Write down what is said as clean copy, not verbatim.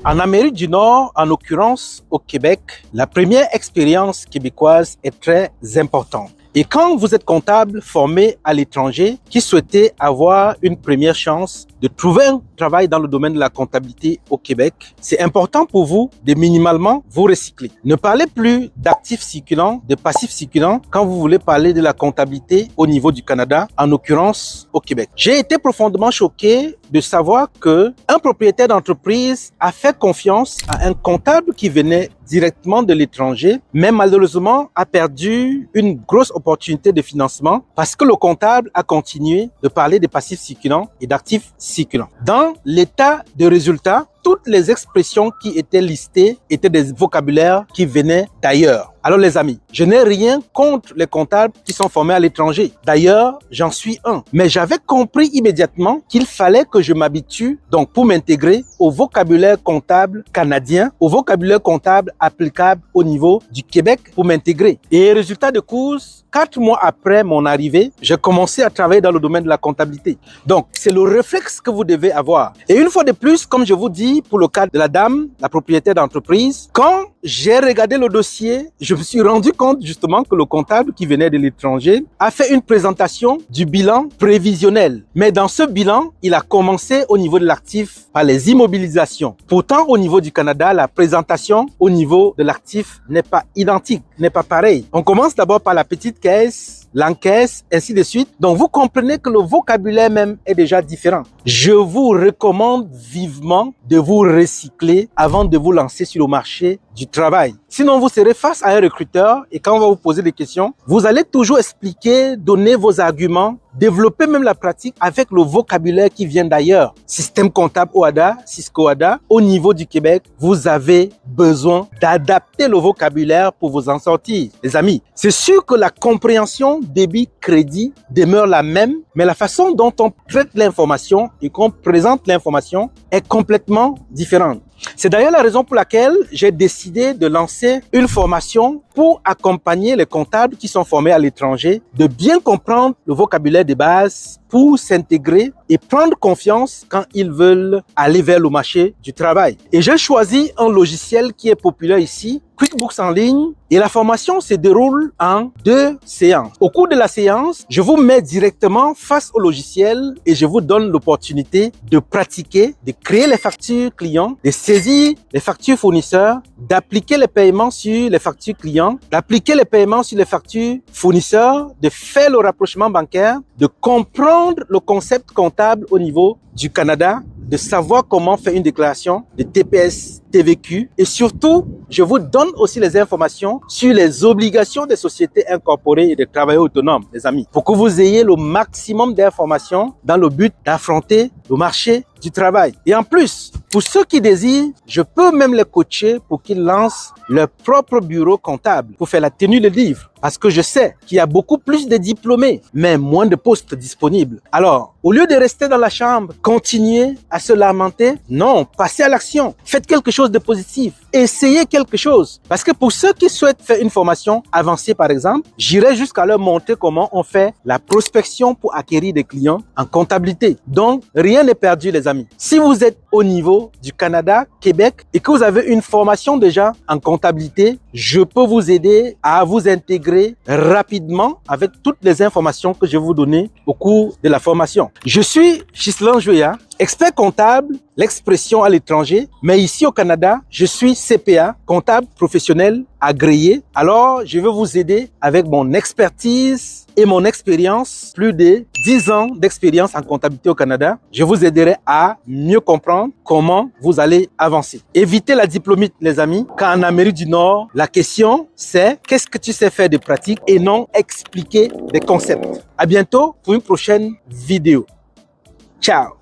En Amérique du Nord, en l'occurrence au Québec, la première expérience québécoise est très importante. Et quand vous êtes comptable formé à l'étranger qui souhaitez avoir une première chance de trouver un travail dans le domaine de la comptabilité au Québec, c'est important pour vous de minimalement vous recycler. Ne parlez plus d'actifs circulants, de passifs circulants quand vous voulez parler de la comptabilité au niveau du Canada, en l'occurrence au Québec. J'ai été profondément choqué de savoir que un propriétaire d'entreprise a fait confiance à un comptable qui venait directement de l'étranger, mais malheureusement a perdu une grosse opportunité de financement parce que le comptable a continué de parler des passifs circulants et d'actifs circulants. Dans l'état de résultat, toutes les expressions qui étaient listées étaient des vocabulaires qui venaient d'ailleurs. Alors les amis, je n'ai rien contre les comptables qui sont formés à l'étranger. D'ailleurs, j'en suis un. Mais j'avais compris immédiatement qu'il fallait que je m'habitue, donc pour m'intégrer au vocabulaire comptable canadien, au vocabulaire comptable applicable au niveau du Québec pour m'intégrer. Et résultat de course, 4 mois après mon arrivée, j'ai commencé à travailler dans le domaine de la comptabilité. Donc, c'est le réflexe que vous devez avoir. Et une fois de plus, comme je vous dis, pour le cas de la dame, la propriétaire d'entreprise, quand j'ai regardé le dossier, je me suis rendu compte justement que le comptable qui venait de l'étranger a fait une présentation du bilan prévisionnel. Mais dans ce bilan, il a commencé au niveau de l'actif par les immobilisations. Pourtant, au niveau du Canada, la présentation au niveau de l'actif n'est pas identique, n'est pas pareil. On commence d'abord par la petite caisse, l'encaisse, ainsi de suite. Donc, vous comprenez que le vocabulaire même est déjà différent. Je vous recommande vivement de vous recycler avant de vous lancer sur le marché du travail. Sinon, vous serez face à un recruteur et quand on va vous poser des questions, vous allez toujours expliquer, donner vos arguments, développer même la pratique avec le vocabulaire qui vient d'ailleurs. Système comptable OHADA, Cisco OHADA, au niveau du Québec, vous avez besoin d'adapter le vocabulaire pour vous en sortir. Les amis, c'est sûr que la compréhension débit-crédit demeure la même, mais la façon dont on traite l'information et qu'on présente l'information est complètement différente. C'est d'ailleurs la raison pour laquelle j'ai décidé de lancer une formation pour accompagner les comptables qui sont formés à l'étranger, de bien comprendre le vocabulaire de base pour s'intégrer et prendre confiance quand ils veulent aller vers le marché du travail. Et j'ai choisi un logiciel qui est populaire ici, QuickBooks en ligne, et la formation se déroule en 2 séances. Au cours de la séance, je vous mets directement face au logiciel et je vous donne l'opportunité de pratiquer, de créer les factures clients, de saisir les factures fournisseurs, d'appliquer les paiements sur les factures clients, d'appliquer les paiements sur les factures fournisseurs, de faire le rapprochement bancaire, de comprendre le concept comptable au niveau du Canada, de savoir comment faire une déclaration de TPS, TVQ et surtout, je vous donne aussi les informations sur les obligations des sociétés incorporées et des travailleurs autonomes, les amis, pour que vous ayez le maximum d'informations dans le but d'affronter le marché du travail. Et en plus, pour ceux qui désirent, je peux même les coacher pour qu'ils lancent leur propre bureau comptable pour faire la tenue de livre. Parce que je sais qu'il y a beaucoup plus de diplômés, mais moins de postes disponibles. Alors, au lieu de rester dans la chambre, continuer à se lamenter, non, passez à l'action. Faites quelque chose de positif. Essayez quelque chose. Parce que pour ceux qui souhaitent faire une formation avancée, par exemple, j'irai jusqu'à leur montrer comment on fait la prospection pour acquérir des clients en comptabilité. Donc, rien n'est perdu, les amis. Si vous êtes au niveau du Canada, Québec, et que vous avez une formation déjà en comptabilité, je peux vous aider à vous intégrer rapidement avec toutes les informations que je vais vous donner au cours de la formation. Je suis Ghislain Joya, expert comptable, l'expression à l'étranger, mais ici au Canada, je suis CPA, comptable professionnel agréé. Alors, je vais vous aider avec mon expertise et mon expérience, plus de 10 ans d'expérience en comptabilité au Canada. Je vous aiderai à mieux comprendre comment vous allez avancer. Évitez la diplômite, les amis, car en Amérique du Nord, la question, c'est qu'est-ce que tu sais faire de pratique et non expliquer des concepts. À bientôt pour une prochaine vidéo. Ciao!